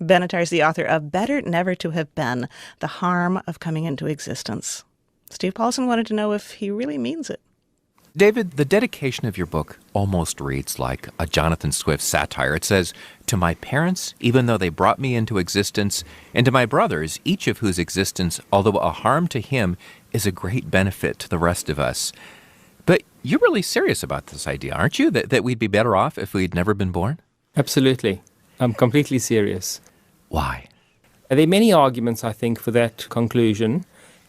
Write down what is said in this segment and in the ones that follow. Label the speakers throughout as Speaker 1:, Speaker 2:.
Speaker 1: Benatar is the author of Better Never to Have Been, The Harm of Coming into Existence. Steve Paulson wanted to know if he really means it.
Speaker 2: David, the dedication of your book almost reads like a Jonathan Swift satire. It says, "To my parents, even though they brought me into existence, and to my brothers, each of whose existence, although a harm to him, is a great benefit to the rest of us." But you're really serious about this idea, aren't you? That we'd be better off if we'd never been born?
Speaker 3: Absolutely. I'm completely serious.
Speaker 2: Why?
Speaker 3: There are many arguments, I think, for that conclusion.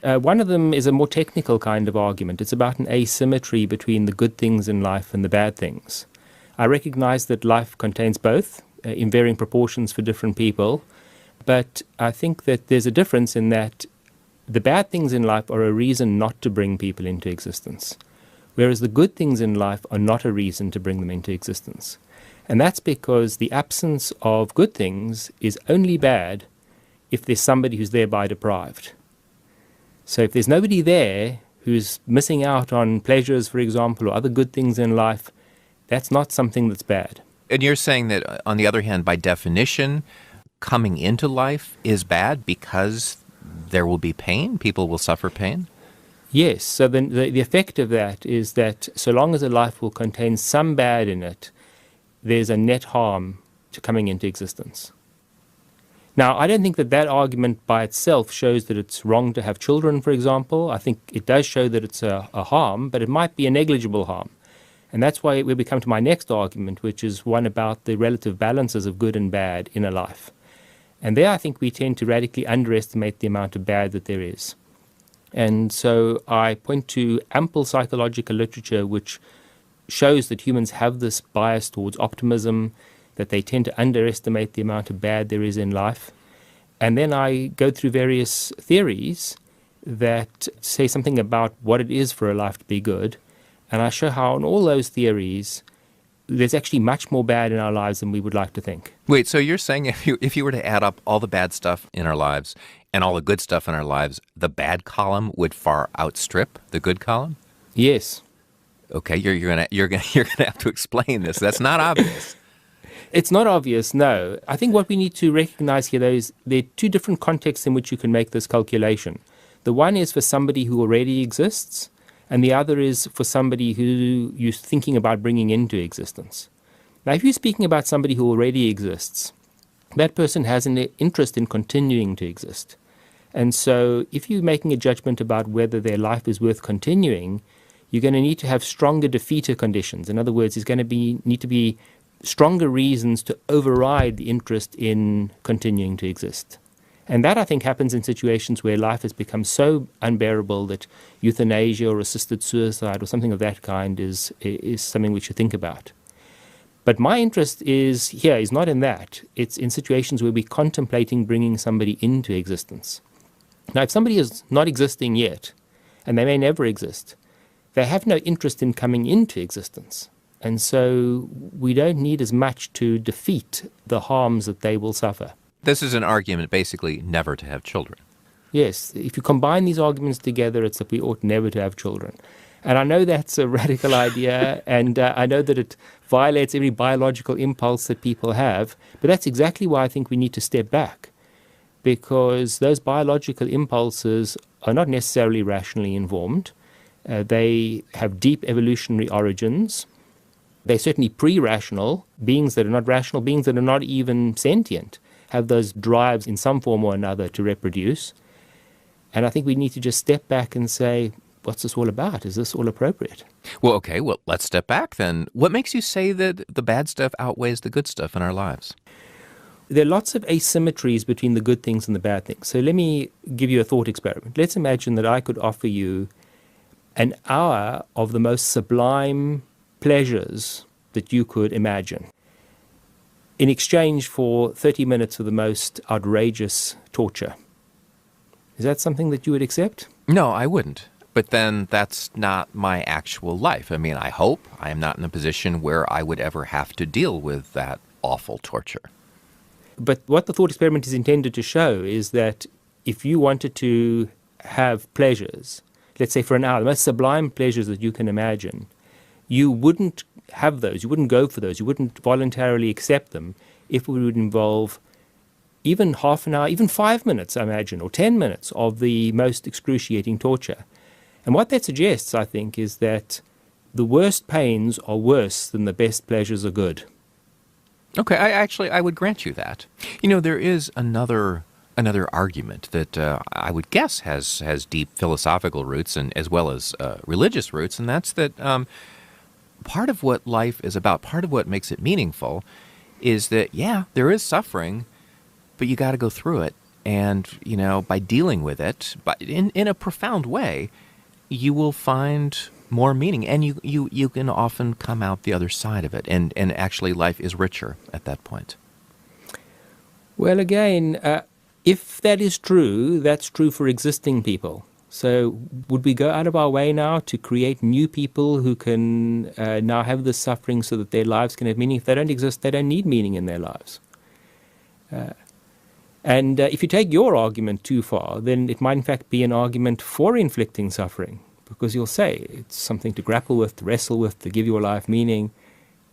Speaker 3: One of them is a more technical kind of argument. It's about an asymmetry between the good things in life and the bad things. I recognize that life contains both, in varying proportions for different people, but I think that there's a difference in that the bad things in life are a reason not to bring people into existence, whereas the good things in life are not a reason to bring them into existence. And that's because the absence of good things is only bad if there's somebody who's thereby deprived. So if there's nobody there who's missing out on pleasures, for example, or other good things in life, that's not something that's bad.
Speaker 2: And you're saying that, on the other hand, by definition, coming into life is bad because there will be pain? People will suffer pain?
Speaker 3: Yes. So then the effect of that is that so long as a life will contain some bad in it, there's a net harm to coming into existence. Now, I don't think that that argument by itself shows that it's wrong to have children, for example. I think it does show that it's a harm, but it might be a negligible harm. And that's why we come to my next argument, which is one about the relative balances of good and bad in a life. And there I think we tend to radically underestimate the amount of bad that there is. And so I point to ample psychological literature which shows that humans have this bias towards optimism, that they tend to underestimate the amount of bad there is in life. And then I go through various theories that say something about what it is for a life to be good. And I show how in all those theories, there's actually much more bad in our lives than we would like to think.
Speaker 2: Wait, so you're saying if you were to add up all the bad stuff in our lives and all the good stuff in our lives, the bad column would far outstrip the good column?
Speaker 3: Yes.
Speaker 2: Okay, you're gonna have to explain this. That's not obvious.
Speaker 3: It's not obvious, no. I think what we need to recognize here, though, is there are two different contexts in which you can make this calculation. The one is for somebody who already exists, and the other is for somebody who you're thinking about bringing into existence. Now, if you're speaking about somebody who already exists, that person has an interest in continuing to exist. And so if you're making a judgment about whether their life is worth continuing, you're going to need to have stronger defeater conditions. In other words, there's going to need to be stronger reasons to override the interest in continuing to exist. And that, I think, happens in situations where life has become so unbearable that euthanasia or assisted suicide or something of that kind is something we should think about. But my interest is not in that. It's in situations where we're contemplating bringing somebody into existence. Now, if somebody is not existing yet, and they may never exist, they have no interest in coming into existence. And so we don't need as much to defeat the harms that they will suffer.
Speaker 2: This is an argument, basically, never to have children.
Speaker 3: Yes. If you combine these arguments together, it's that we ought never to have children. And I know that's a radical idea, and I know that it violates every biological impulse that people have, but that's exactly why I think we need to step back, because those biological impulses are not necessarily rationally informed. They have deep evolutionary origins. They're certainly pre-rational. Beings that are not rational, beings that are not even sentient, have those drives in some form or another to reproduce. And I think we need to just step back and say, what's this all about? Is this all appropriate?
Speaker 2: Well, okay, let's step back then. What makes you say that the bad stuff outweighs the good stuff in our lives?
Speaker 3: There are lots of asymmetries between the good things and the bad things. So let me give you a thought experiment. Let's imagine that I could offer you an hour of the most sublime pleasures that you could imagine in exchange for 30 minutes of the most outrageous torture. Is that something that you would accept?
Speaker 2: No, I wouldn't. But then that's not my actual life. I mean, I hope I am not in a position where I would ever have to deal with that awful torture.
Speaker 3: But what the thought experiment is intended to show is that if you wanted to have pleasures, let's say for an hour, the most sublime pleasures that you can imagine, you wouldn't have those, you wouldn't go for those, you wouldn't voluntarily accept them if it would involve even half an hour, even 5 minutes, I imagine, or 10 minutes of the most excruciating torture. And what that suggests, I think, is that the worst pains are worse than the best pleasures are good.
Speaker 2: Okay, I would grant you that. You know, there is another argument that I would guess has deep philosophical roots and as well as religious roots, and that's that part of what life is about, part of what makes it meaningful, is that, yeah, there is suffering, but you got to go through it. And, you know, by dealing with it, but in a profound way, you will find more meaning. And you can often come out the other side of it. And actually life is richer at that point.
Speaker 3: Well, again, if that is true, that's true for existing people. So would we go out of our way now to create new people who can now have this suffering so that their lives can have meaning? If they don't exist, they don't need meaning in their lives. And if you take your argument too far, then it might in fact be an argument for inflicting suffering, because you'll say it's something to grapple with, to wrestle with, to give your life meaning.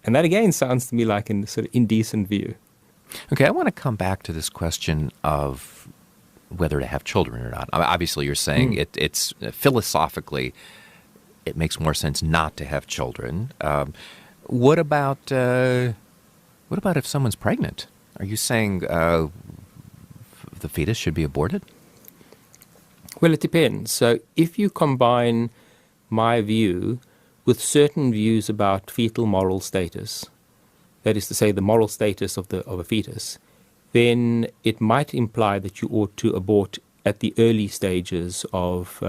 Speaker 3: And that again sounds to me like a sort of indecent view.
Speaker 2: Okay, I want to come back to this question of whether to have children or not. Obviously, you're saying it's philosophically, it makes more sense not to have children. What about if someone's pregnant? Are you saying the fetus should be aborted?
Speaker 3: Well, it depends. So if you combine my view with certain views about fetal moral status, that is to say the moral status of a fetus, then it might imply that you ought to abort at the early stages of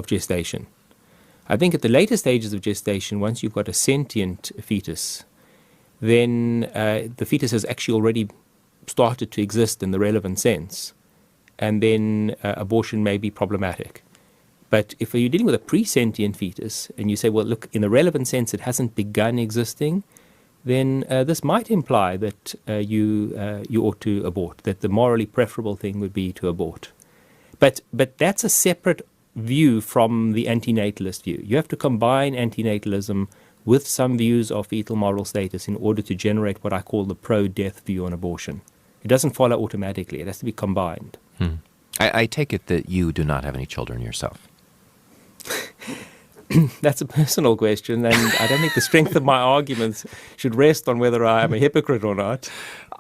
Speaker 3: gestation. I think at the later stages of gestation, once you've got a sentient fetus, then the fetus has actually already started to exist in the relevant sense, and then abortion may be problematic. But if you're dealing with a pre-sentient fetus, and you say, well, look, in the relevant sense it hasn't begun existing, then this might imply that you ought to abort, that the morally preferable thing would be to abort. But that's a separate view from the antinatalist view. You have to combine antinatalism with some views of fetal moral status in order to generate what I call the pro-death view on abortion. It doesn't follow automatically. It has to be combined.
Speaker 2: I take it that you do not have any children yourself.
Speaker 3: That's a personal question, and I don't think the strength of my arguments should rest on whether I am a hypocrite or not.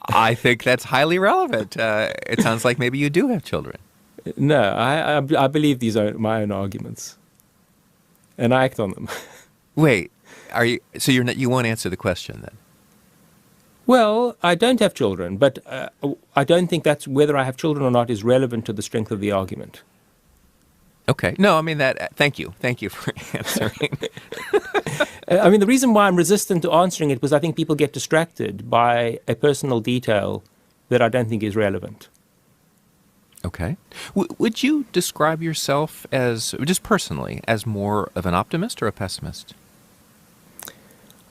Speaker 2: I think that's highly relevant. It sounds like maybe you do have children.
Speaker 3: No, I believe these are my own arguments, and I act on them.
Speaker 2: Wait, are you? So you won't answer the question then?
Speaker 3: Well, I don't have children, but I don't think that's whether I have children or not is relevant to the strength of the argument.
Speaker 2: Okay. No, I mean that. Thank you for answering.
Speaker 3: I mean, the reason why I'm resistant to answering it was I think people get distracted by a personal detail that I don't think is relevant.
Speaker 2: Okay. Would you describe yourself as, just personally, as more of an optimist or a pessimist?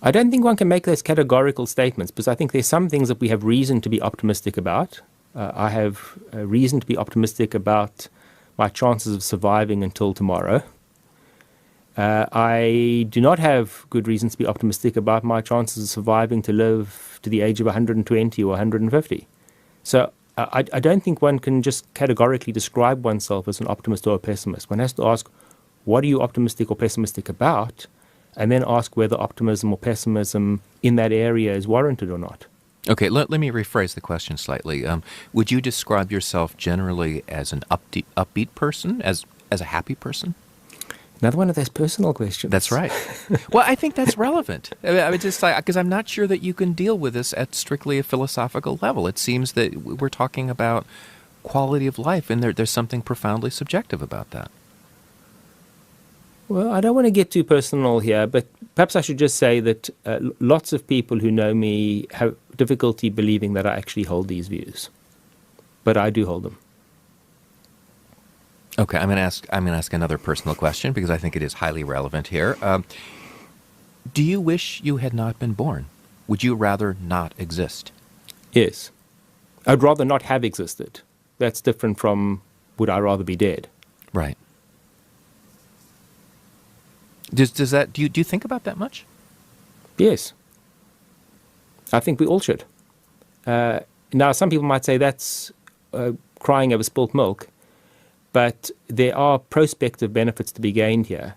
Speaker 3: I don't think one can make those categorical statements, because I think there's some things that we have reason to be optimistic about. I have reason to be optimistic about my chances of surviving until tomorrow. I do not have good reasons to be optimistic about my chances of surviving to live to the age of 120 or 150. So I don't think one can just categorically describe oneself as an optimist or a pessimist. One has to ask, what are you optimistic or pessimistic about? And then ask whether optimism or pessimism in that area is warranted or not.
Speaker 2: Okay, let me rephrase the question slightly. Would you describe yourself generally as an upbeat person, as a happy person?
Speaker 3: Another one of those personal questions.
Speaker 2: That's right. Well, I think that's relevant. I mean, just because I'm not sure that you can deal with this at strictly a philosophical level. It seems that we're talking about quality of life, and there's something profoundly subjective about that.
Speaker 3: Well, I don't want to get too personal here, but perhaps I should just say that lots of people who know me have difficulty believing that I actually hold these views. But I do hold them.
Speaker 2: Okay, I'm going to ask another personal question because I think it is highly relevant here. Do you wish you had not been born? Would you rather not exist?
Speaker 3: Yes. I'd rather not have existed. That's different from would I rather be dead.
Speaker 2: Right. Does that do you think about that much?
Speaker 3: Yes. I think we all should. Now, some people might say that's crying over spilt milk, but there are prospective benefits to be gained here.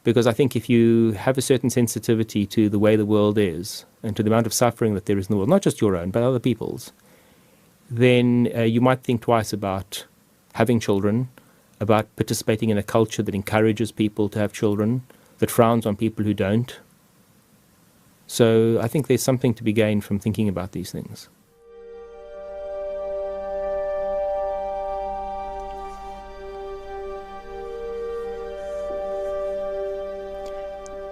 Speaker 3: Because I think if you have a certain sensitivity to the way the world is and to the amount of suffering that there is in the world, not just your own, but other people's, then you might think twice about having children, about participating in a culture that encourages people to have children, that frowns on people who don't. So I think there's something to be gained from thinking about these things.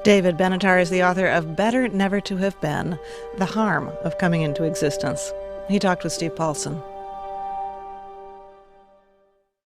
Speaker 1: David Benatar is the author of Better Never to Have Been, The Harm of Coming into Existence. He talked with Steve Paulson.